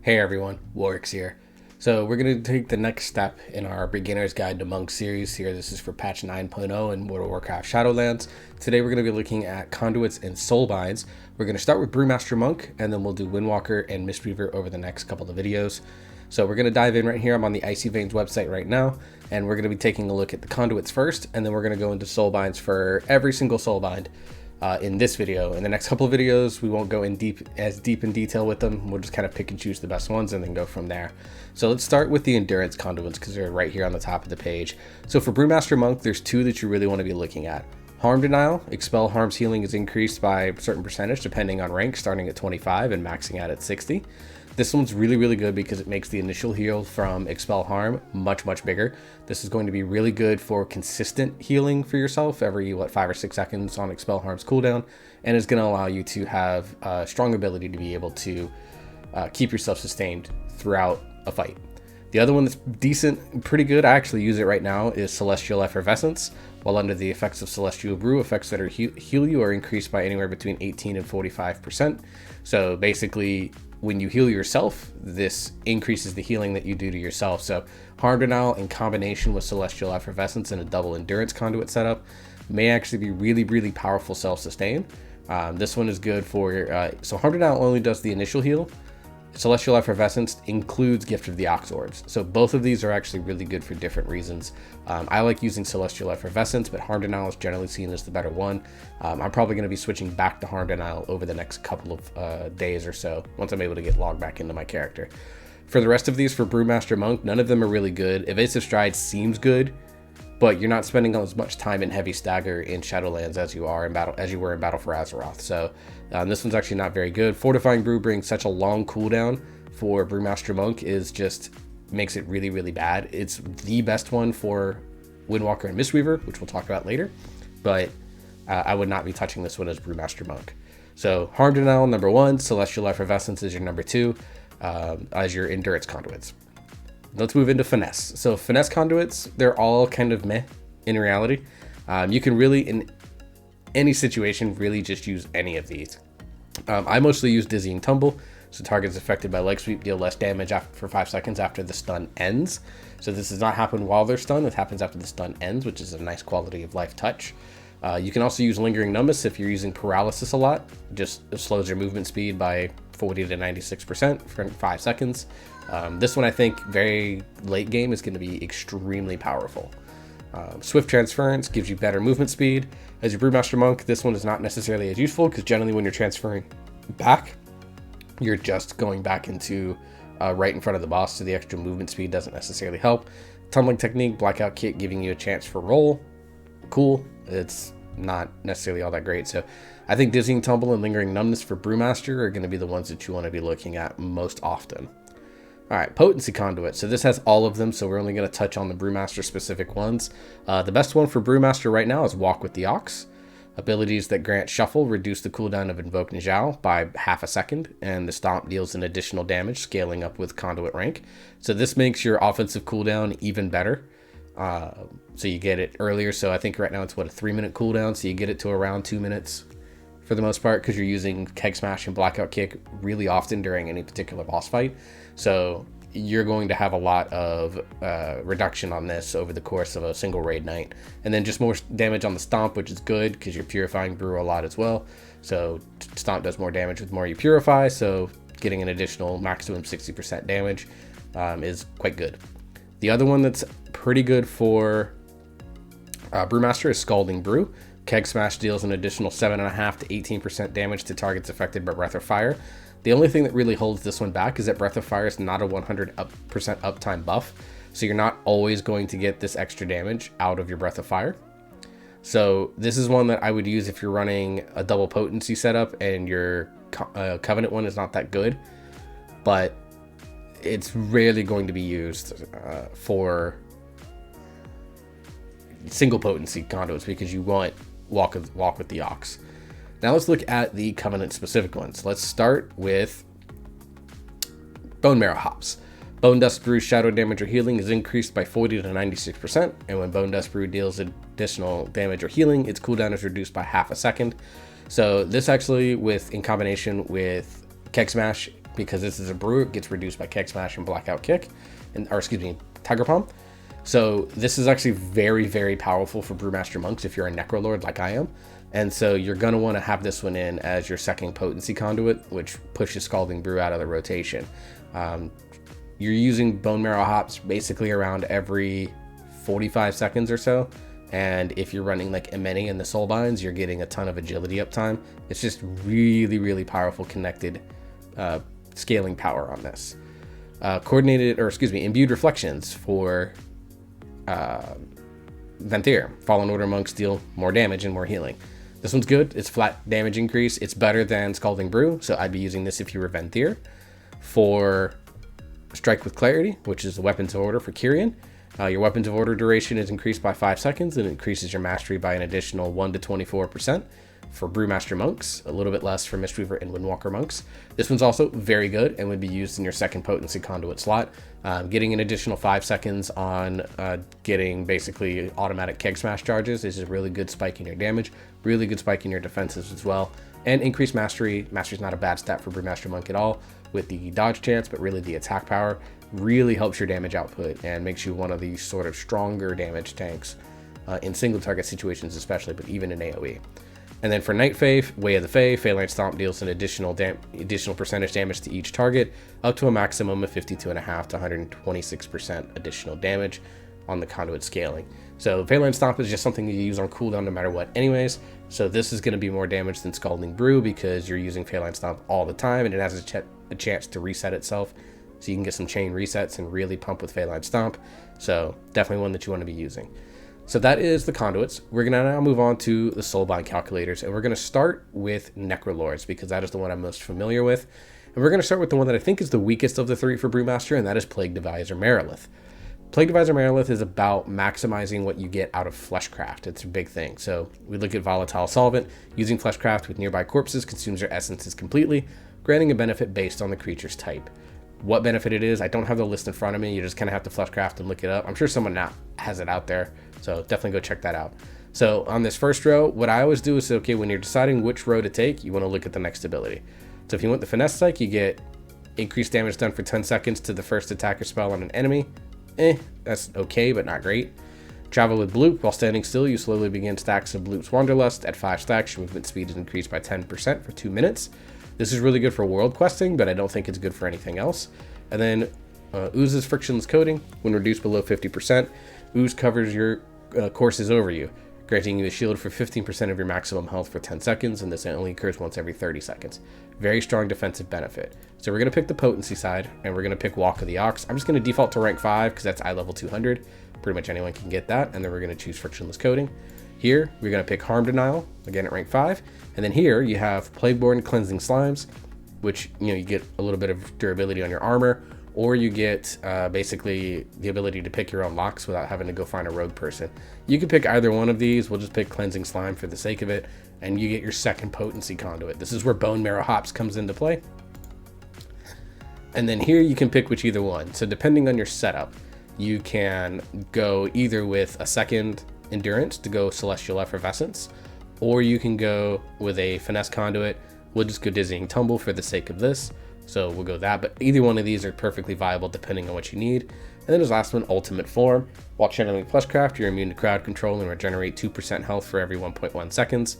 Hey everyone, Warwick's here. So we're going to take the next step in our Beginner's Guide to Monk series here. This is for patch 9.0 in World of Warcraft Shadowlands. Today we're going to be looking at Conduits and Soulbinds. We're going to start with Brewmaster Monk, and then we'll do Windwalker and Mistweaver over the next couple of videos. So we're going to dive in right here. I'm on the Icy Veins website right now, and we're going to be taking a look at the Conduits first, and then we're going to go into Soulbinds for every single Soulbind. In this video. In the next couple of videos, we won't go as deep in detail with them. We'll just kind of pick and choose the best ones and then go from there. So let's start with the endurance conduits because they're right here on the top of the page. So for Brewmaster Monk, there's two that you really want to be looking at. Harm Denial. Expel Harm's healing is increased by a certain percentage depending on rank, starting at 25 and maxing out at 60. This one's really good because it makes the initial heal from Expel Harm much bigger. This is going to be really good for consistent healing for yourself every 5 or 6 seconds on Expel Harm's cooldown, and is going to allow you to have a strong ability to be able to keep yourself sustained throughout a fight. The other one that's decent, pretty good, I actually use it right now, is Celestial Effervescence. While under the effects of Celestial Brew, effects that are heal you are increased by anywhere between 18 and 45%. So basically, when you heal yourself, this increases the healing that you do to yourself. So Harm Denial in combination with Celestial Effervescence and a double endurance conduit setup may actually be really powerful self-sustain. This one is good for, so Harm Denial only does the initial heal. Celestial Effervescence includes Gift of the Ox Orbs. So both of these are actually really good for different reasons. I like using Celestial Effervescence, but Harm Denial is generally seen as the better one. I'm probably going to be switching back to Harm Denial over the next couple of days or so, once I'm able to get logged back into my character. For the rest of these, for Brewmaster Monk, none of them are really good. Evasive Stride seems good, but you're not spending as much time in Heavy Stagger in Shadowlands as you were in Battle for Azeroth. So this one's actually not very good. Fortifying Brew brings such a long cooldown for Brewmaster Monk makes it really bad. It's the best one for Windwalker and Mistweaver, which we'll talk about later, but I would not be touching this one as Brewmaster Monk. So Harm Denial, number 1, Celestial Effervescence is your number 2, as your endurance conduits. Let's move into Finesse. So Finesse conduits, they're all kind of meh in reality. You can really, in any situation, really just use any of these. I mostly use Dizzying Tumble, so targets affected by leg sweep deal less damage for 5 seconds after the stun ends. So this does not happen while they're stunned, it happens after the stun ends, which is a nice quality of life touch. You can also use Lingering Numbness if you're using Paralysis a lot. Just slows your movement speed by 40 to 96% for 5 seconds. This one, I think, very late game is going to be extremely powerful. Swift Transference gives you better movement speed. As your Brewmaster Monk, this one is not necessarily as useful because generally when you're transferring back, you're just going back into right in front of the boss, so the extra movement speed doesn't necessarily help. Tumbling Technique, Blackout Kit giving you a chance for roll. Cool. It's not necessarily all that great. So I think Dizzying Tumble and Lingering Numbness for Brewmaster are going to be the ones that you want to be looking at most often. All right, Potency Conduit. So this has all of them, so we're only going to touch on the Brewmaster specific ones. The best one for Brewmaster right now is Walk with the Ox. Abilities that grant Shuffle reduce the cooldown of Invoke Nijal by half a second, and the Stomp deals an additional damage, scaling up with Conduit rank. So this makes your offensive cooldown even better. So you get it earlier. So I think right now it's a 3-minute cooldown, so you get it to around 2 minutes for the most part, because you're using Keg Smash and Blackout Kick really often during any particular boss fight. So you're going to have a lot of reduction on this over the course of a single raid night. And then just more damage on the Stomp, which is good because you're purifying Brew a lot as well. So Stomp does more damage with more you purify, so getting an additional maximum 60% damage is quite good. The other one that's pretty good for Brewmaster is Scalding Brew. Keg Smash deals an additional 7.5 to 18% damage to targets affected by Breath of Fire. The only thing that really holds this one back is that Breath of Fire is not a 100% uptime buff, so you're not always going to get this extra damage out of your Breath of Fire. So this is one that I would use if you're running a double potency setup and your Covenant one is not that good, but it's rarely going to be used for single potency conduits because you want walk with the Ox. Now let's look at the Covenant specific ones. Let's start with Bone Marrow Hops. Bone Dust Brew's shadow damage or healing is increased by 40 to 96%, and when Bone Dust Brew deals additional damage or healing, its cooldown is reduced by half a second. So this actually, in combination with Keg Smash, because this is a brew, it gets reduced by Keg Smash and Blackout Kick, or excuse me, Tiger Palm. So this is actually very, very powerful for Brewmaster monks if you're a Necrolord like I am. And so you're going to want to have this one in as your second Potency conduit, which pushes Scalding Brew out of the rotation. You're using Bone Marrow Hops basically around every 45 seconds or so. And if you're running like Imeni and the Soulbinds, you're getting a ton of agility uptime. It's just really, really powerful connected scaling power on this. Imbued Reflections for Venthyr. Fallen Order monks deal more damage and more healing. This one's good. It's flat damage increase. It's better than Scalding Brew, so I'd be using this if you were Venthyr. For Strike with Clarity, which is the Weapons of Order for Kyrian. Your Weapons of Order duration is increased by 5 seconds and increases your mastery by an additional 1 to 24%. For Brewmaster monks, a little bit less for Mistweaver and Windwalker monks. This one's also very good and would be used in your second Potency conduit slot. Getting an additional 5 seconds on getting basically automatic Keg Smash charges is a really good spike in your damage, really good spike in your defenses as well. And increased mastery. Mastery's not a bad stat for Brewmaster monk at all with the dodge chance, but really the attack power really helps your damage output and makes you one of these sort of stronger damage tanks in single target situations especially, but even in AoE. And then for Night Fae, Way of the Fae, Phalanx Stomp deals an additional percentage damage to each target, up to a maximum of 52.5 to 126% additional damage on the conduit scaling. So Phalanx Stomp is just something you use on cooldown no matter what anyways, so this is going to be more damage than Scalding Brew because you're using Phalanx Stomp all the time and it has a chance to reset itself, so you can get some chain resets and really pump with Phalanx Stomp, so definitely one that you want to be using. So that is the conduits. We're going to now move on to the Soulbind calculators, and we're going to start with Necrolords because that is the one I'm most familiar with. And we're going to start with the one that I think is the weakest of the three for Brewmaster, and that is Plague Deviser Marilith. Plague Deviser Marilith is about maximizing what you get out of Fleshcraft. It's a big thing. So we look at Volatile Solvent. Using Fleshcraft with nearby corpses consumes their essences completely, granting a benefit based on the creature's type. What benefit it is, I don't have the list in front of me. You just kind of have to Fleshcraft and look it up. I'm sure someone now has it out there, so definitely go check that out. So on this first row, what I always do is, okay, when you're deciding which row to take, you want to look at the next ability. So if you want the Finesse Psych, you get increased damage done for 10 seconds to the first attack or spell on an enemy. That's okay, but not great. Travel with Bloop. While standing still, you slowly begin stacks of Bloop's Wanderlust. At 5 stacks, your movement speed is increased by 10% for 2 minutes. This is really good for world questing, but I don't think it's good for anything else. And then Ooze's Frictionless Coating. When reduced below 50%, Ooze covers your courses over you, granting you a shield for 15% of your maximum health for 10 seconds, and this only occurs once every 30 seconds. Very strong defensive benefit. So we're going to pick the Potency side, and we're going to pick Walk of the Ox. I'm just going to default to rank 5 because that's eye level 200. Pretty much anyone can get that, and then we're going to choose Frictionless Coating. Here, we're going to pick Harm Denial, again at rank 5. And then here, you have Plagueborn Cleansing Slimes, which, you get a little bit of durability on your armor, or you get basically the ability to pick your own locks without having to go find a rogue person. You can pick either one of these. We'll just pick Cleansing Slime for the sake of it, and you get your second Potency conduit. This is where Bone Marrow Hops comes into play. And then here you can pick either one. So depending on your setup, you can go either with a second Endurance to go Celestial Effervescence, or you can go with a Finesse conduit. We'll just go Dizzying Tumble for the sake of this, so we'll go that, but either one of these are perfectly viable depending on what you need. And then there's last one, Ultimate Form. While channeling Fleshcraft, you're immune to crowd control and regenerate 2% health for every 1.1 seconds.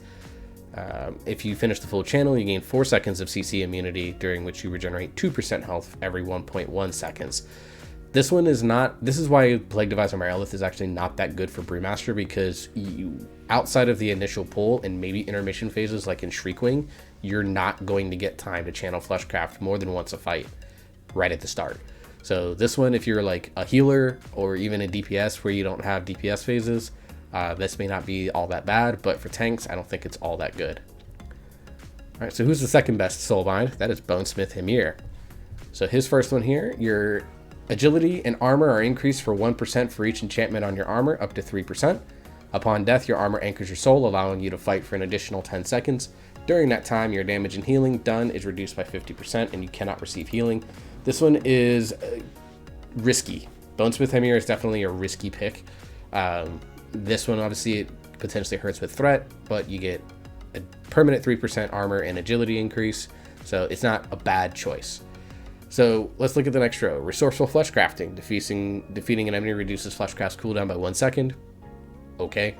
If you finish the full channel, you gain 4 seconds of CC immunity, during which you regenerate 2% health every 1.1 seconds. This one is not, this is why Plague Deviser Marilith is actually not that good for Brewmaster, because you, outside of the initial pull and maybe intermission phases like in Shriekwing, you're not going to get time to channel Fleshcraft more than once a fight right at the start. So this one, if you're like a healer or even a DPS where you don't have DPS phases, this may not be all that bad, but for tanks, I don't think it's all that good. All right, so who's the second best Soulbind? That is Bonesmith Hymir. So his first one here, your agility and armor are increased for 1% for each enchantment on your armor, up to 3%. Upon death, your armor anchors your soul, allowing you to fight for an additional 10 seconds. During that time, your damage and healing done is reduced by 50%, and you cannot receive healing. This one is risky. Bonesmith Hymir is definitely a risky pick. This one, obviously, it potentially hurts with threat, but you get a permanent 3% armor and agility increase, so it's not a bad choice. So let's look at the next row. Resourceful Flesh Crafting. Defeating an enemy reduces Fleshcraft's cooldown by 1 second. Okay.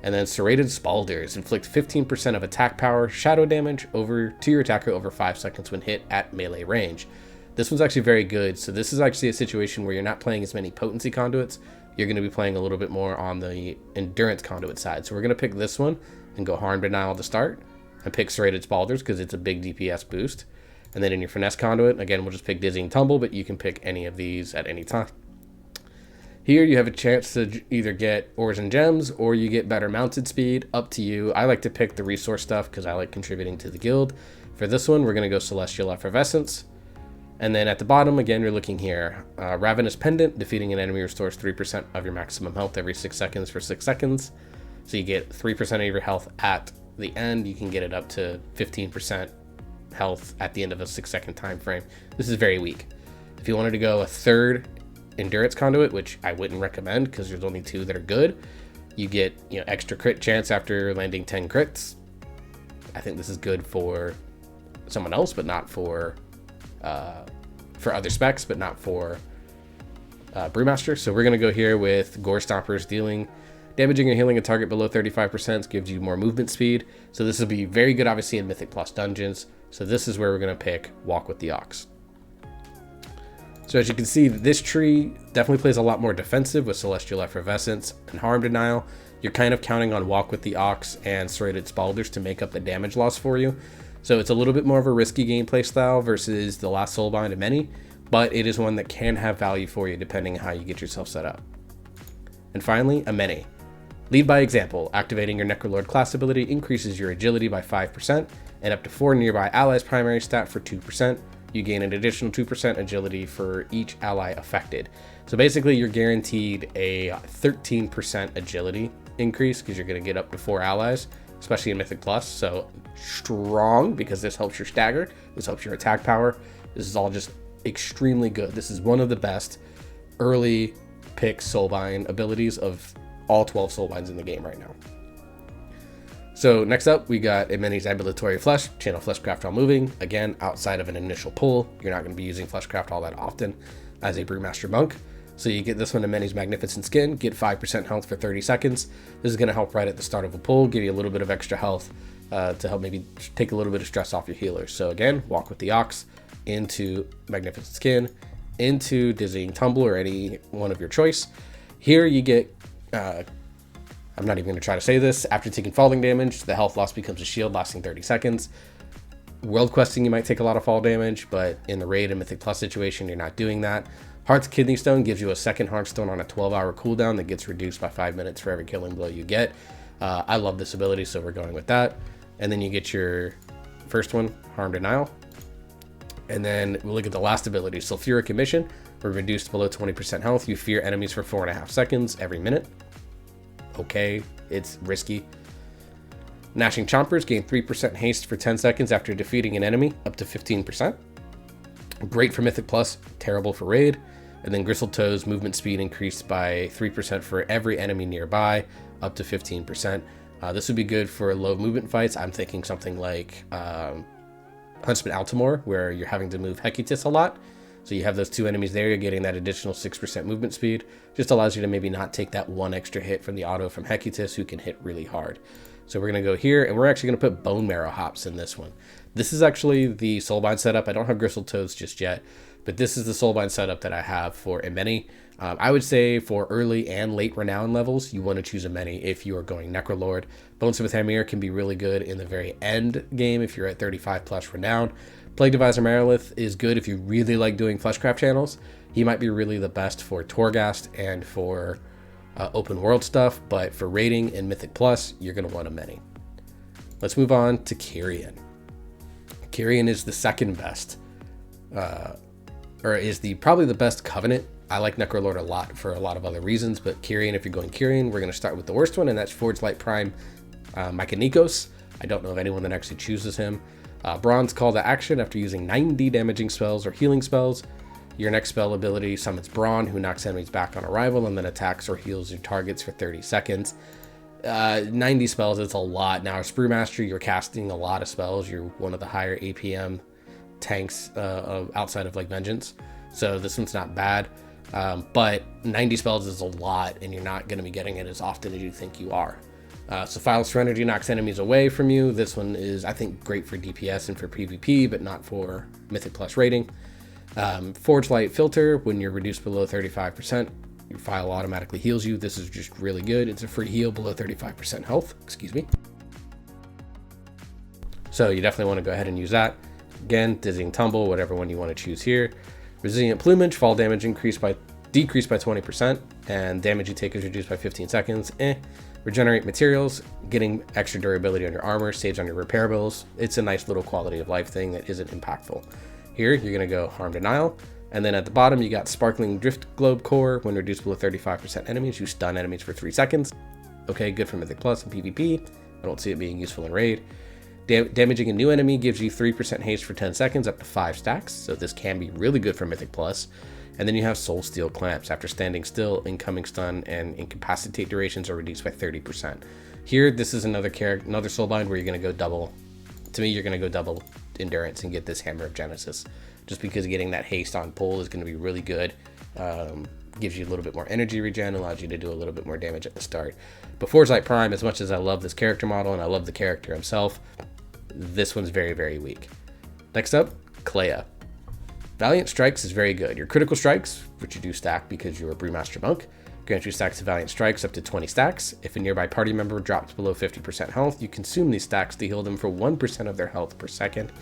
And then Serrated Spalders. Inflict 15% of attack power, shadow damage to your attacker over 5 seconds when hit at melee range. This one's actually very good. So this is actually a situation where you're not playing as many Potency Conduits. You're going to be playing a little bit more on the Endurance Conduit side. So we're going to pick this one and go Harm Denial to start. And pick Serrated Spalders because it's a big DPS boost. And then in your Finesse Conduit, again, we'll just pick Dizzying Tumble, but you can pick any of these at any time. Here you have a chance to either get Ores and Gems, or you get better mounted speed, up to you. I like to pick the resource stuff because I like contributing to the guild. For this one, we're going to go Celestial Effervescence. And then at the bottom, again, you're looking here. Ravenous Pendant. Defeating an enemy restores 3% of your maximum health every 6 seconds for 6 seconds. So you get 3% of your health at the end. You can get it up to 15% health at the end of a 6-second time frame. This is very weak. If you wanted to go a third Endurance Conduit, which I wouldn't recommend because there's only 2 that are good, you get extra crit chance after landing 10 crits. I think this is good for someone else, but not for other specs, but not for Brewmaster. So we're gonna go here with Gore Stompers. Damaging or healing a target below 35% gives you more movement speed. So this will be very good, obviously, in Mythic Plus dungeons. So this is where we're going to pick Walk with the Ox. So as you can see, this tree definitely plays a lot more defensive with Celestial Effervescence and Harm Denial. You're kind of counting on Walk with the Ox and Serrated Spalders to make up the damage loss for you. So it's a little bit more of a risky gameplay style versus the last Soulbind and many, but it is one that can have value for you depending on how you get yourself set up. And finally, Ameni. Lead by example. Activating your Necrolord class ability increases your agility by 5% and up to 4 nearby allies' primary stat for 2%. You gain an additional 2% agility for each ally affected. So basically you're guaranteed a 13% agility increase because you're going to get up to 4 allies, especially in Mythic Plus. So strong, because this helps your stagger, this helps your attack power. This is all just extremely good. This is one of the best early pick Soulbind abilities of all 12 Soulbinds in the game right now. So next up, we got Ameni's Ambulatory Flesh, channel Fleshcraft while moving. Again, outside of an initial pull, you're not going to be using Fleshcraft all that often as a Brewmaster monk. So you get this one, Ameni's Magnificent Skin, get 5% health for 30 seconds. This is going to help right at the start of a pull, give you a little bit of extra health to help maybe take a little bit of stress off your healers. So again, Walk with the Ox into Magnificent Skin, into Dizzying Tumble or any one of your choice. Here you get I'm not even going to try to say this. After taking falling damage, the health loss becomes a shield lasting 30 seconds. World questing, you might take a lot of fall damage, but in the raid and Mythic Plus situation, you're not doing that. Heart's Kidney Stone gives you a second Heartstone on a 12-hour cooldown that gets reduced by 5 minutes for every killing blow you get. I love this ability, so we're going with that. And then you get your first one, Harm Denial. And then we'll look at the last ability, Sulfuric Emission. We're reduced below 20% health. You fear enemies for 4.5 seconds every minute. Okay, it's risky. Gnashing Chompers gain 3% haste for 10 seconds after defeating an enemy, up to 15%. Great for Mythic Plus, terrible for raid. And then Gristled Toes, movement speed increased by 3% for every enemy nearby, up to 15%. This would be good for low movement fights. I'm thinking something like Huntsman Altamore, where you're having to move Hecatus a lot. So you have those 2 enemies there, you're getting that additional 6% movement speed. Just allows you to maybe not take that 1 extra hit from the auto from Hecatus, who can hit really hard. So we're going to go here, and we're actually going to put Bone Marrow Hops in this one. This is actually the Soulbind setup. I don't have Gristled Toes just yet, but this is the Soulbind setup that I have for Ameni. I would say for early and late Renown levels, you want to choose Ameni if you are going Necrolord. Bonesmith Hamir can be really good in the very end game if you're at 35 plus Renown. Plague Deviser Marilith is good if you really like doing Fleshcraft channels. He might be really the best for Torghast and for open world stuff, but for raiding in Mythic Plus, you're going to want Ameni. Let's move on to Kyrian. Kyrian is the second best, or is probably the best Covenant. I like Necrolord a lot for a lot of other reasons, but Kyrian, if you're going Kyrian, we're going to start with the worst one, and that's Forge Light Prime Mykonikos. I don't know of anyone that actually chooses him. Bronze Call to Action. After using 90 damaging spells or healing spells, your next spell ability summons Brawn, who knocks enemies back on arrival and then attacks or heals your targets for 30 seconds. 90 spells, it's a lot. Now, as Brewmaster, you're casting a lot of spells. You're one of the higher APM tanks outside of like Vengeance. So this one's not bad, but 90 spells is a lot, and you're not going to be getting it as often as you think you are. So File of Serenity knocks enemies away from you. This one is, I think, great for DPS and for PvP, but not for Mythic Plus rating. Forge Light Filter, when you're reduced below 35%, your file automatically heals you. This is just really good. It's a free heal below 35% health, excuse me. So you definitely want to go ahead and use that. Again, Dizzying Tumble, whatever one you want to choose here. Resilient Plumage, fall damage decreased by 20%, and damage you take is reduced by 15 seconds. Regenerate Materials, getting extra durability on your armor, saves on your repair bills. It's a nice little quality of life thing that isn't impactful. Here, you're going to go Harm Denial, and then at the bottom, you got Sparkling Drift Globe Core. When reduced below 35% enemies, you stun enemies for 3 seconds. Okay, good for Mythic Plus and PvP. I don't see it being useful in Raid. Damaging a new enemy gives you 3% haste for 10 seconds, up to 5 stacks, so this can be really good for Mythic Plus. And then you have Soul Steel Clamps. After standing still, incoming stun and incapacitate durations are reduced by 30%. Here, this is another Soulbind where you're going to go double. To me, you're going to go double endurance and get this Hammer of Genesis, just because getting that haste on pull is going to be really good. Gives you a little bit more energy regen, allows you to do a little bit more damage at the start. But Forge Light Prime, as much as I love this character model and I love the character himself, this one's very, very weak. Next up, Clea. Valiant Strikes is very good. Your critical strikes, which you do stack because you're a Brewmaster monk, grant you stacks of Valiant Strikes up to 20 stacks. If a nearby party member drops below 50% health, you consume these stacks to heal them for 1% of their health per second.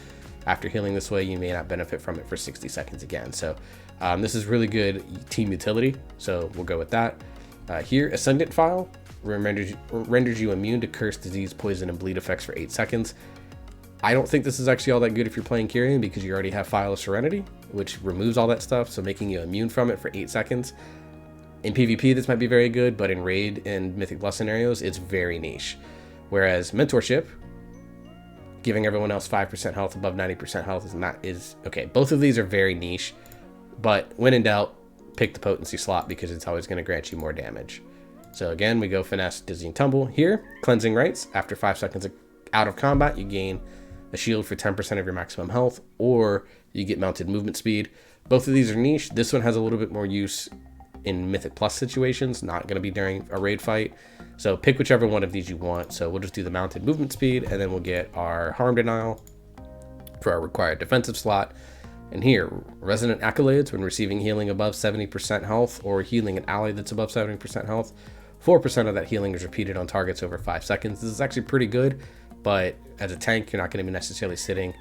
After healing this way, you may not benefit from it for 60 seconds again. So this is really good team utility, so we'll go with that. Here, Ascendant File renders you immune to curse, disease, poison, and bleed effects for 8 seconds. I don't think this is actually all that good if you're playing Kyrian, because you already have File of Serenity, which removes all that stuff, so making you immune from it for 8 seconds. In PvP, this might be very good, but in Raid and Mythic Plus scenarios, it's very niche. Whereas Mentorship, giving everyone else 5% health above 90% health is okay. Both of these are very niche, but when in doubt, pick the Potency slot because it's always going to grant you more damage. So again, we go Finesse, Dizzying Tumble. Here, Cleansing Rites. After 5 seconds out of combat, you gain a shield for 10% of your maximum health, or you get mounted movement speed. Both of these are niche. This one has a little bit more use in Mythic Plus situations, not going to be during a raid fight. So pick whichever one of these you want. So we'll just do the mounted movement speed, and then we'll get our Harm Denial for our required defensive slot. And here, Resonant Accolades, when receiving healing above 70% health or healing an ally that's above 70% health, 4% of that healing is repeated on targets over 5 seconds. This is actually pretty good, but as a tank, you're not going to be necessarily sitting.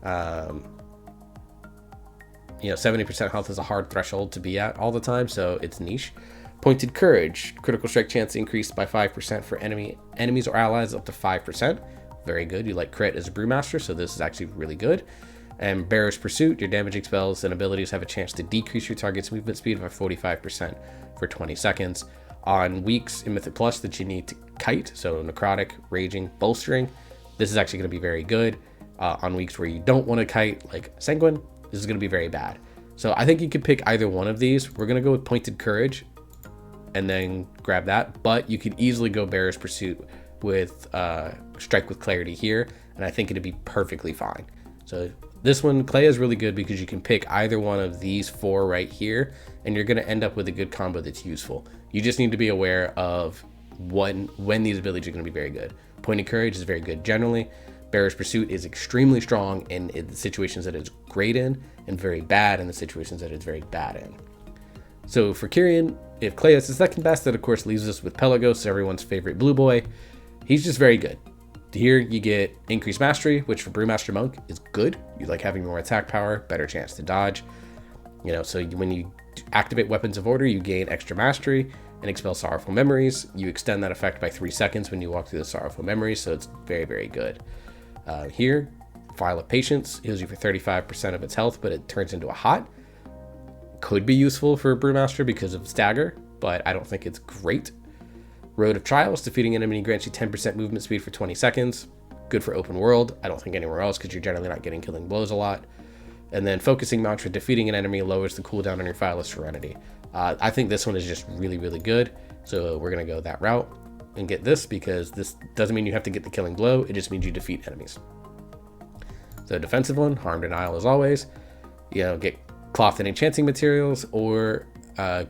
70% health is a hard threshold to be at all the time, so it's niche. Pointed Courage, critical strike chance increased by 5% for enemies or allies up to 5%. Very good. You like crit as a Brewmaster, so this is actually really good. And Bearer's Pursuit, your damaging spells and abilities have a chance to decrease your target's movement speed by 45% for 20 seconds. On weeks in Mythic Plus that you need to kite, so Necrotic, Raging, Bolstering, this is actually going to be very good. On weeks where you don't want to kite, like Sanguine, this is going to be very bad. So I think you could pick either one of these. We're going to go with Pointed Courage and then grab that, but you could easily go Bearer's Pursuit with Strike with Clarity here, and I think it'd be perfectly fine. So this one, Clea, is really good because you can pick either one of these 4 right here, and you're going to end up with a good combo that's useful. You just need to be aware of when these abilities are going to be very good. Pointed Courage is very good generally. Bearer's Pursuit is extremely strong in the situations that it's great in, and very bad in the situations that it's very bad in. So for Kyrian, if Clea is the second best, that of course leaves us with Pelagos, everyone's favorite blue boy. He's just very good. Here you get Increased Mastery, which for Brewmaster Monk is good. You like having more attack power, better chance to dodge. So when you activate Weapons of Order, you gain extra mastery and expel Sorrowful Memories. You extend that effect by 3 seconds when you walk through the Sorrowful Memories, so it's very, very good. Here, File of Patience heals you for 35% of its health, but it turns into a hot. Could be useful for Brewmaster because of Stagger, but I don't think it's great. Road of Trials, defeating an enemy grants you 10% movement speed for 20 seconds. Good for open world. I don't think anywhere else because you're generally not getting killing blows a lot. And then Focusing Mantra, defeating an enemy lowers the cooldown on your File of Serenity. I think this one is just really, really good. So we're going to go that route and get this, because this doesn't mean you have to get the killing blow. It just means you defeat enemies. So defensive one, Harm Denial as always. Get Cloth and Enchanting Materials, or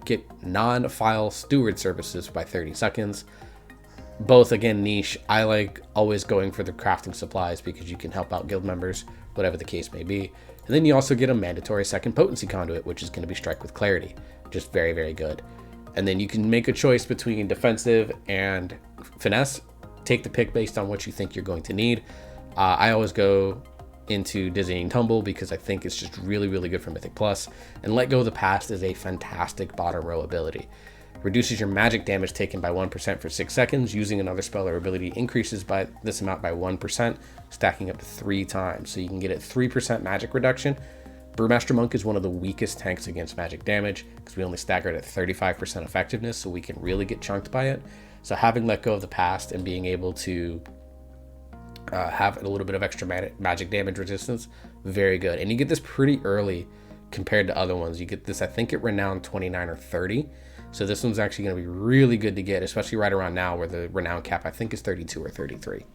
get non-file Steward Services by 30 seconds. Both, again, niche. I like always going for the crafting supplies because you can help out guild members, whatever the case may be. And then you also get a mandatory second Potency Conduit, which is going to be Strike with Clarity. Just very, very good. And then you can make a choice between defensive and finesse. Take the pick based on what you think you're going to need. I always go into Dizzying Tumble because I think it's just really, really good for Mythic Plus. And Let Go of the Past is a fantastic bottom row ability. Reduces your magic damage taken by 1% for 6 seconds. Using another spell or ability increases by this amount by 1%, stacking up to 3 times. So you can get a 3% magic reduction. Brewmaster Monk is one of the weakest tanks against magic damage because we only stagger it at 35% effectiveness, so we can really get chunked by it. So having Let Go of the Past and being able to have a little bit of extra magic damage resistance, very good. And you get this pretty early compared to other ones. You get this, I think, at Renown 29 or 30. So this one's actually going to be really good to get, especially right around now where the Renown cap, I think, is 32 or 33.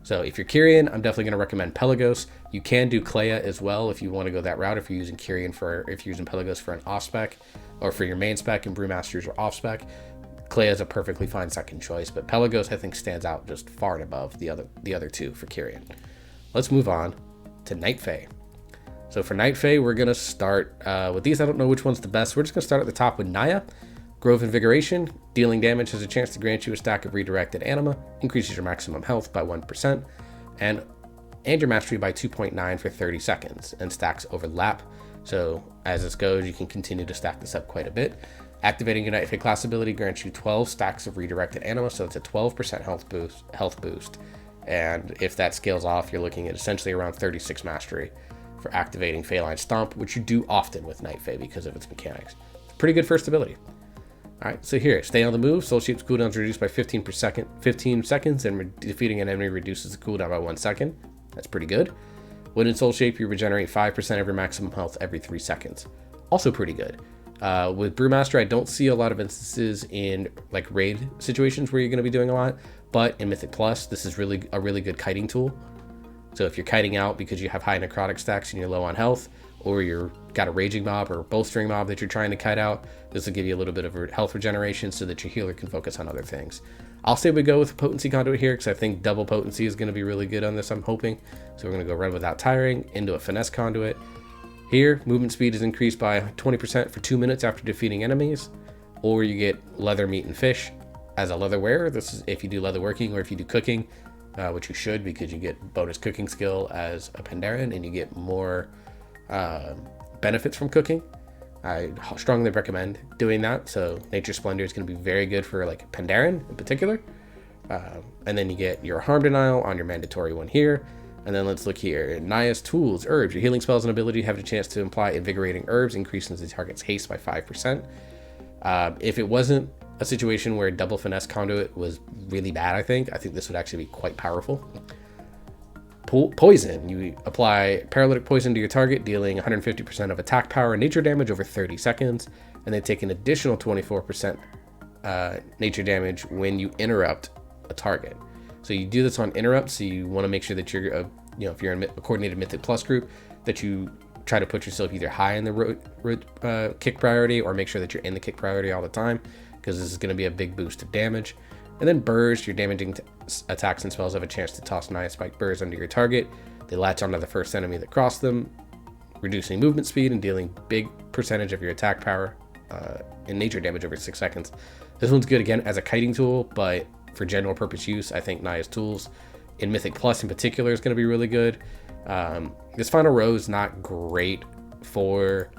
So if you're Kyrian, I'm definitely going to recommend Pelagos. You can do Clea as well if you want to go that route. If you're using Kyrian if you're using Pelagos for an off spec, or for your main spec and Brewmasters are off spec, Clea is a perfectly fine second choice. But Pelagos, I think, stands out just far and above the other two for Kyrian. Let's move on to Night Fae. So for Night Fae, we're going to start with these. I don't know which one's the best. We're just going to start at the top with Naya. Grove Invigoration. Dealing damage has a chance to grant you a stack of redirected anima, increases your maximum health by 1%, and your mastery by 2.9 for 30 seconds, and stacks overlap. So as this goes, you can continue to stack this up quite a bit. Activating your Night Fae class ability grants you 12 stacks of redirected anima, so it's a 12% health boost. And if that scales off, you're looking at essentially around 36 mastery for activating Phalanx Stomp, which you do often with Night Fae because of its mechanics. Pretty good first ability. Alright, so here, stay on the move. Soul Shape's cooldown is reduced by 15 seconds, and defeating an enemy reduces the cooldown by 1 second. That's pretty good. When in Soul Shape, you regenerate 5% of your maximum health every 3 seconds. Also pretty good. With Brewmaster, I don't see a lot of instances in like raid situations where you're going to be doing a lot, but in Mythic Plus, this is really a really good kiting tool. So if you're kiting out because you have high necrotic stacks and you're low on health, or you're got a raging mob or a bolstering mob that you're trying to kite out, this will give you a little bit of health regeneration so that your healer can focus on other things. I'll say we go with Potency Conduit here because I think double potency is going to be really good on this, I'm hoping. So we're going to go Run Without Tiring into a Finesse Conduit. Here, movement speed is increased by 20% for 2 minutes after defeating enemies, or you get Leather, Meat, and Fish as a leather wearer. This is if you do leather working or if you do cooking, which you should because you get bonus cooking skill as a Pandaren and you get more benefits from cooking. I strongly recommend doing that. So Nature's Splendor is going to be very good for like Pandaren in particular. And then you get your Harm Denial on your mandatory one here. And then let's look here. Naya's Tools, Herbs. Your healing spells and ability have a chance to imply invigorating herbs, increasing the target's haste by 5%. If it wasn't a situation where double Finesse Conduit was really bad, I think this would actually be quite powerful. Poison. You apply paralytic poison to your target, dealing 150% of attack power and nature damage over 30 seconds, and then take an additional 24% nature damage when you interrupt a target. So you do this on interrupt, so you want to make sure that you're, if you're in a coordinated Mythic Plus group, that you try to put yourself either high in the kick priority or make sure that you're in the kick priority all the time, because this is going to be a big boost of damage. And then burrs, your damaging attacks and spells have a chance to toss 9 spiked burrs under your target. They latch onto the first enemy that crossed them, reducing movement speed and dealing big percentage of your attack power and nature damage over 6 seconds. This one's good again as a kiting tool, but for general purpose use, I think Naya's Tools in Mythic Plus in particular is going to be really good. This final row is not great for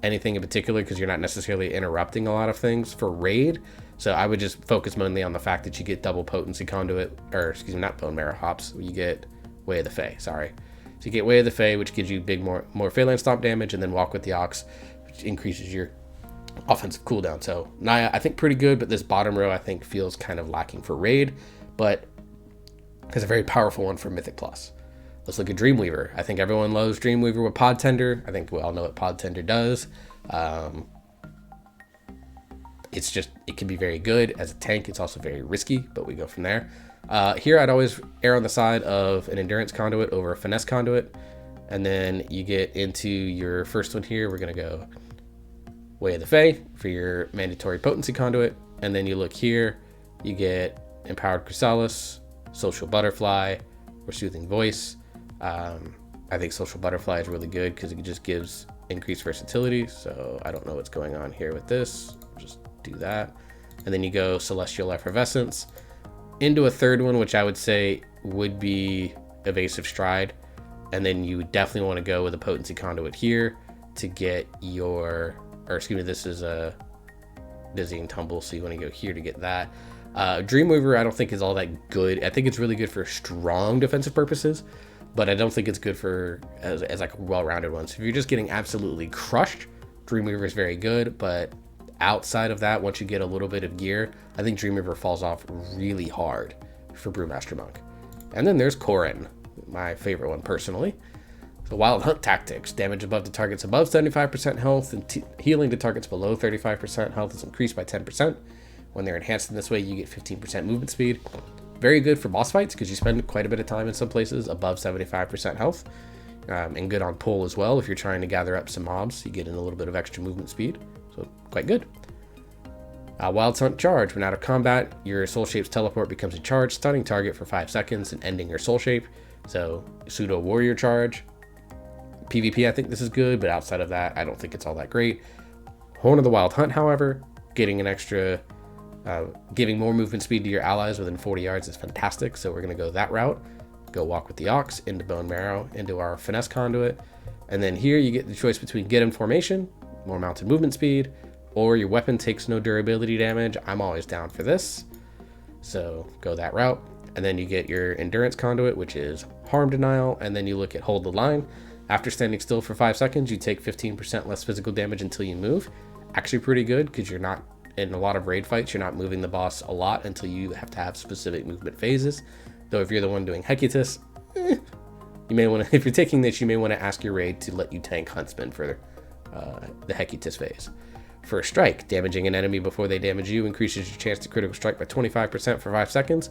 anything in particular because you're not necessarily interrupting a lot of things for raid. So I would just focus mainly on the fact that you get double Potency Conduit, or excuse me, not Bone Marrow Hops. You get Way of the Fae, sorry. So you get Way of the Fae, which gives you big more Phalanx Stomp damage, and then Walk with the Ox, which increases your offensive cooldown. So Naya, I think pretty good, but this bottom row I think feels kind of lacking for raid, but is a very powerful one for Mythic Plus. Let's look at Dreamweaver. I think everyone loves Dreamweaver with Pod Tender. I think we all know what Pod Tender does. It can be very good as a tank. It's also very risky, but we go from there. Here I'd always err on the side of an Endurance Conduit over a Finesse Conduit. And then you get into your first one here. We're going to go Way of the Fae for your mandatory Potency Conduit. And then you look here, you get Empowered Chrysalis, Social Butterfly, or Soothing Voice. I think Social Butterfly is really good because it just gives increased versatility. So I don't know what's going on here with this. Just do that. And then you go Celestial Effervescence into a third one, which I would say would be Evasive Stride. And then you would definitely want to go with a Potency Conduit here to get your, or excuse me, this is a Dizzying Tumble, so you want to go here to get that. Dreamweaver I don't think is all that good. I think it's really good for strong defensive purposes, but I don't think it's good for as like a well-rounded one. So if you're just getting absolutely crushed, Dreamweaver is very good, but outside of that, once you get a little bit of gear, I think Dreamweaver falls off really hard for Brewmaster Monk. And then there's Kyrian, my favorite one personally. So Wild Hunt Tactics, damage above to targets above 75% health, and healing to targets below 35% health is increased by 10%. When they're enhanced in this way, you get 15% movement speed. Very good for boss fights because you spend quite a bit of time in some places above 75% health. And good on pull as well. If you're trying to gather up some mobs, you get in a little bit of extra movement speed. So quite good. Wild Hunt Charge. When out of combat, your Soul Shape's teleport becomes a charge, stunning target for 5 seconds and ending your Soul Shape. So Pseudo Warrior Charge. PvP, I think this is good, but outside of that, I don't think it's all that great. Horn of the Wild Hunt, however, getting an extra, giving more movement speed to your allies within 40 yards is fantastic. So we're going to go that route. Go Walk with the Ox into Bone Marrow, into our Finesse Conduit. And then here you get the choice between Get in Formation, more mounted movement speed, or your weapon takes no durability damage. I'm always down for this. So go that route. And then you get your Endurance Conduit, which is Harm Denial. And then you look at Hold the Line. After standing still for 5 seconds, you take 15% less physical damage until you move. Actually pretty good because you're not, in a lot of raid fights, you're not moving the boss a lot until you have to have specific movement phases. Though if you're the one doing Hecutus, you may want to, if you're taking this, you may want to ask your raid to let you tank Huntsman for the Hecutus phase. First Strike, damaging an enemy before they damage you increases your chance to critical strike by 25% for 5 seconds.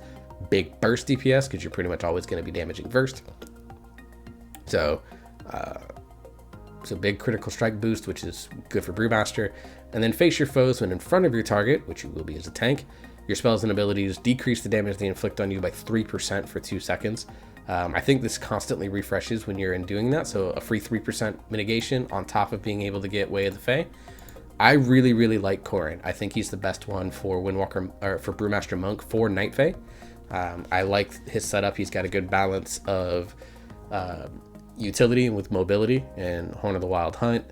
Big burst DPS because you're pretty much always going to be damaging first. So big critical strike boost, which is good for Brewmaster. And then Face your foes when in front of your target, which you will be as a tank. Your spells and abilities decrease the damage they inflict on you by 3% for 2 seconds. I think this constantly refreshes when you're in doing that, so a free 3% mitigation on top of being able to get Way of the Fae. I really, really like Kyrian. I think he's the best one for Windwalker, or for Brewmaster Monk for Night Fae. I like his setup. He's got a good balance of utility with mobility and Horn of the Wild Hunt,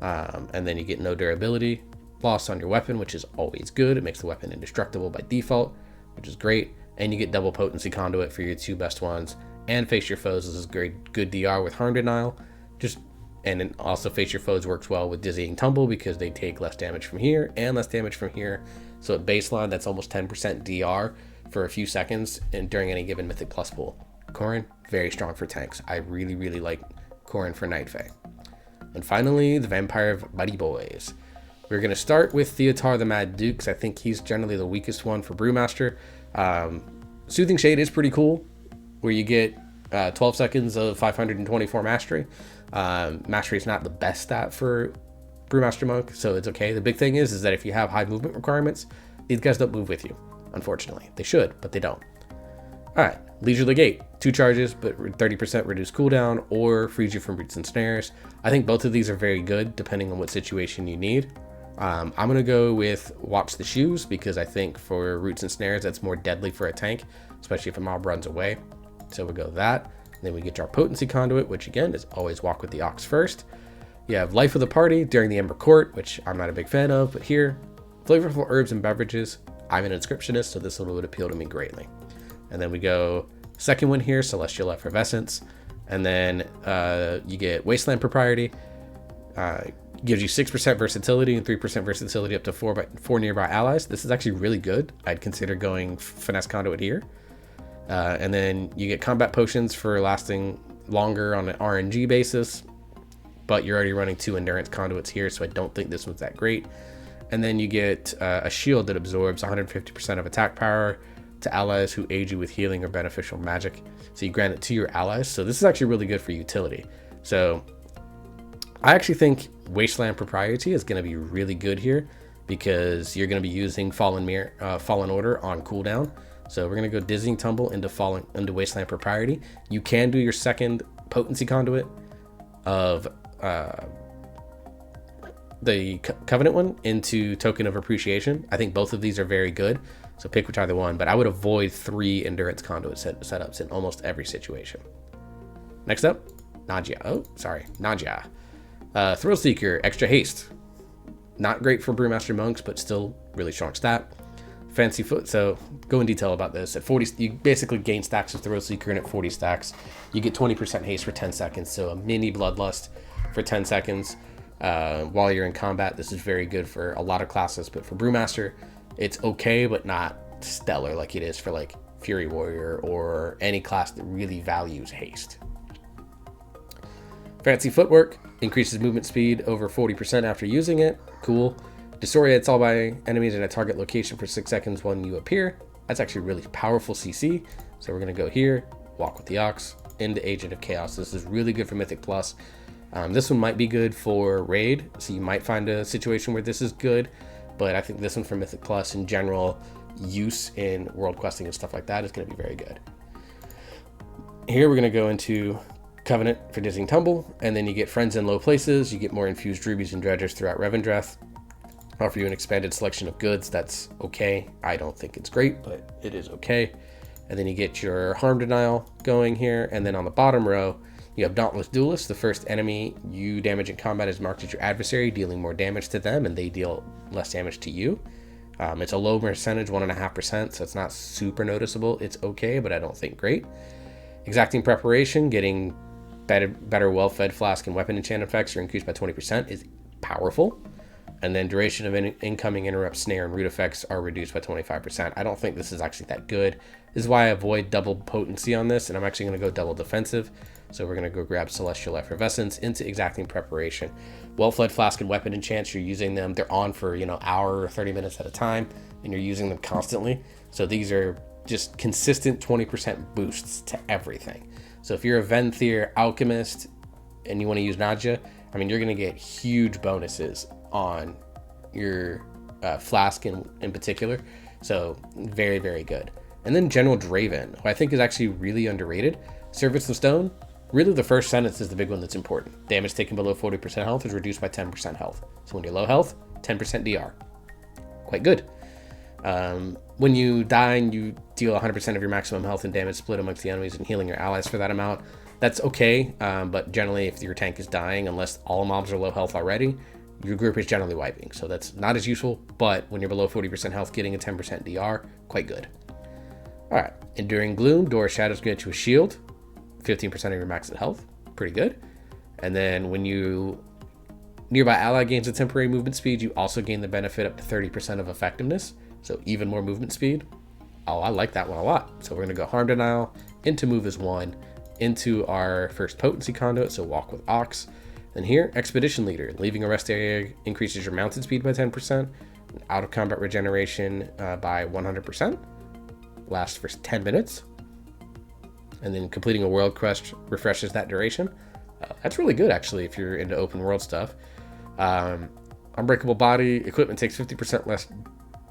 and then you get no durability loss on your weapon, which is always good. It makes the weapon indestructible by default, which is great. And you get double Potency Conduit for your 2 best ones, and Face Your Foes is great, good DR with Harm Denial. And then also Face Your Foes works well with Dizzying Tumble because they take less damage from here and less damage from here. So at baseline, that's almost 10% DR for a few seconds and during any given Mythic Plus pool. Kyrian, very strong for tanks. I really, really like Kyrian for Night Fae. And finally, the Vampire Buddy Boys. We're going to start with Theotar the Mad Duke, because I think he's generally the weakest one for Brewmaster. Soothing Shade is pretty cool, where you get 12 seconds of 524 Mastery. Mastery is not the best stat for Brewmaster Monk, so it's okay. The big thing is that if you have high movement requirements, these guys don't move with you, unfortunately. They should, but they don't. Alright, Leisurely Gate. 2 charges, but 30% reduced cooldown, or frees you from roots and snares. I think both of these are very good, depending on what situation you need. I'm going to go with Watch the Shoes, because I think for roots and snares, that's more deadly for a tank, especially if a mob runs away. So we'll go that. And then we get our Potency Conduit, which again is always Walk with the Ox first. You have Life of the Party during the Ember Court, which I'm not a big fan of, but here, flavorful herbs and beverages. I'm an inscriptionist, so this would appeal to me greatly. And then we go second one here, Celestial Effervescence. And then you get Wasteland Propriety. Gives you 6% versatility and 3% versatility up to 4 nearby allies. This is actually really good. I'd consider going Finesse Conduit here. And then you get Combat Potions for lasting longer on an RNG basis. But you're already running 2 Endurance Conduits here, so I don't think this one's that great. And then you get a shield that absorbs 150% of attack power to allies who aid you with healing or beneficial magic. So you grant it to your allies. So this is actually really good for utility. So I actually think Wasteland Propriety is going to be really good here because you're going to be using Fallen Order on cooldown. So we're going to go Dizzying Tumble into Wasteland Propriety. You can do your second Potency Conduit of the Covenant one into Token of Appreciation. I think both of these are very good, so pick which either one, but I would avoid 3 Endurance Conduit setups in almost every situation. Next up, Nagia. Thrill Seeker, extra haste. Not great for Brewmaster monks, but still really strong stat. Fancy Foot, so go in detail about this. At 40, you basically gain stacks of Thrill Seeker, and at 40 stacks, you get 20% haste for 10 seconds, so a mini Bloodlust for 10 seconds. While you're in combat, this is very good for a lot of classes, but for Brewmaster, it's okay, but not stellar like it is for like Fury Warrior or any class that really values haste. Fancy Footwork increases movement speed over 40% after using it. Cool. Disorients all by enemies in a target location for 6 seconds when you appear. That's actually really powerful CC. So we're going to go here, Walk with the Ox, into Agent of Chaos. This is really good for Mythic Plus. This one might be good for Raid, so you might find a situation where this is good, but I think this one for Mythic Plus in general use in world questing and stuff like that is going to be very good. Here we're going to go into Covenant for Dizzying Tumble, and then you get Friends in Low Places, you get more infused rubies and dredgers throughout Revendreth. Offer you an expanded selection of goods. That's okay. I don't think it's great, but it is okay. And then you get your harm denial going here, and then on the bottom row you have Dauntless Duelist. The first enemy you damage in combat is marked as your adversary, dealing more damage to them, and they deal less damage to you. It's a low percentage, 1.5%, so it's not super noticeable. It's okay, but I don't think great. Exacting Preparation, getting better well-fed flask and weapon enchant effects are increased by 20% is powerful. And then duration of incoming interrupt, snare, and root effects are reduced by 25%. I don't think this is actually that good. This is why I avoid double potency on this, and I'm actually going to go double defensive. So we're going to go grab Celestial Effervescence into Exacting Preparation. Well-fed flask and weapon enchants, you're using them. They're on for, hour or 30 minutes at a time, and you're using them constantly. So these are just consistent 20% boosts to everything. So if you're a Venthyr Alchemist and you want to use Nagia, you're going to get huge bonuses on your flask in particular. So very, very good. And then General Draven, who I think is actually really underrated. Service of Stone, really the first sentence is the big one that's important. Damage taken below 40% health is reduced by 10% health. So when you're low health, 10% DR. Quite good. When you die and you deal 100% of your maximum health and damage split amongst the enemies and healing your allies for that amount, that's okay. But generally, if your tank is dying, unless all mobs are low health already, your group is generally wiping. So that's not as useful, but when you're below 40% health, getting a 10% DR, quite good. All right, Enduring Gloom, Door of Shadows grant you a shield, 15% of your maxed health, pretty good. And then when you nearby ally gains a temporary movement speed, you also gain the benefit up to 30% of effectiveness, so even more movement speed. Oh, I like that one a lot. So we're gonna go Harm Denial, into Move as 1, into our first Potency Conduit, so Walk with Ox. Then here, Expedition Leader, leaving a rest area increases your mounted speed by 10%, out of combat regeneration by 100%, lasts for 10 minutes, and then completing a world quest refreshes that duration. That's really good, actually, if you're into open world stuff. Unbreakable Body, equipment takes 50% less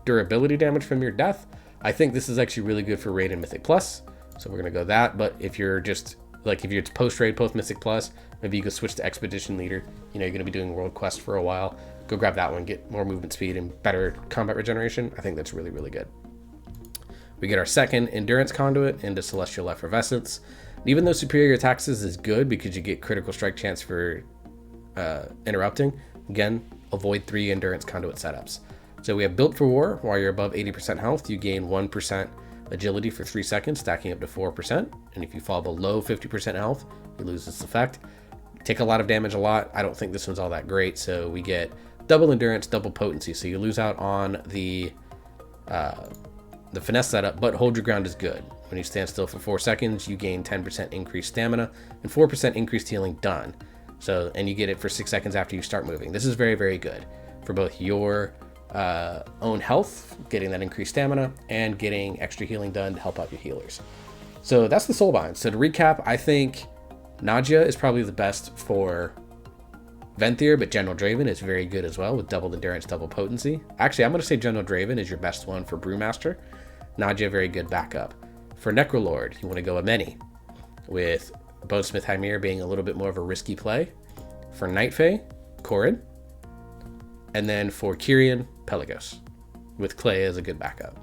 durability damage from your death. I think this is actually really good for Raid and Mythic Plus, so we're gonna go that. But if you're just if you're post-raid, post-Mythic Plus, maybe you go switch to Expedition Leader. You're going to be doing World Quest for a while. Go grab that one, get more movement speed and better combat regeneration. I think that's really, really good. We get our second Endurance Conduit into Celestial Effervescence. And even though Superior Taxes is good because you get critical strike chance for interrupting, again, avoid 3 Endurance Conduit setups. So we have Built for War. While you're above 80% health, you gain 1% agility for 3 seconds, stacking up to 4%. And if you fall below 50% health, you lose this effect. Take a lot of damage a lot. I don't think this one's all that great. So we get double endurance, double potency. So you lose out on the finesse setup, but hold your ground is good. When you stand still for 4 seconds, you gain 10% increased stamina and 4% increased healing done. So, and you get it for 6 seconds after you start moving. This is very, very good for both your own health, getting that increased stamina, and getting extra healing done to help out your healers. So that's the Soulbinds. So to recap, I think Nagia is probably the best for Venthyr, but General Draven is very good as well with double endurance, double potency. Actually, I'm going to say General Draven is your best one for Brewmaster. Nagia, very good backup. For Necrolord, you want to go a many, with Bonesmith Hymir being a little bit more of a risky play. For Night Fae, Corrin. And then for Kyrian, Pelagos, with Clay as a good backup.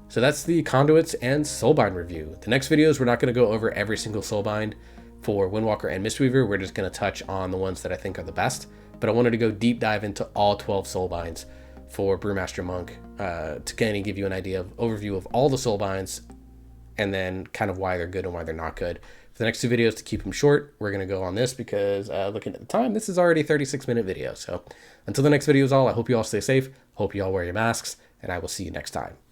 So that's the Conduits and Soulbind review. The next videos, we're not going to go over every single Soulbind for Windwalker and Mistweaver. We're just going to touch on the ones that I think are the best. But I wanted to go deep dive into all 12 Soulbinds for Brewmaster Monk to kind of give you an overview of all the Soulbinds and then kind of why they're good and why they're not good. For the next two videos, to keep them short, we're going to go on this because looking at the time, this is already a 36-minute video. So until the next video is all, I hope you all stay safe. Hope you all wear your masks, and I will see you next time.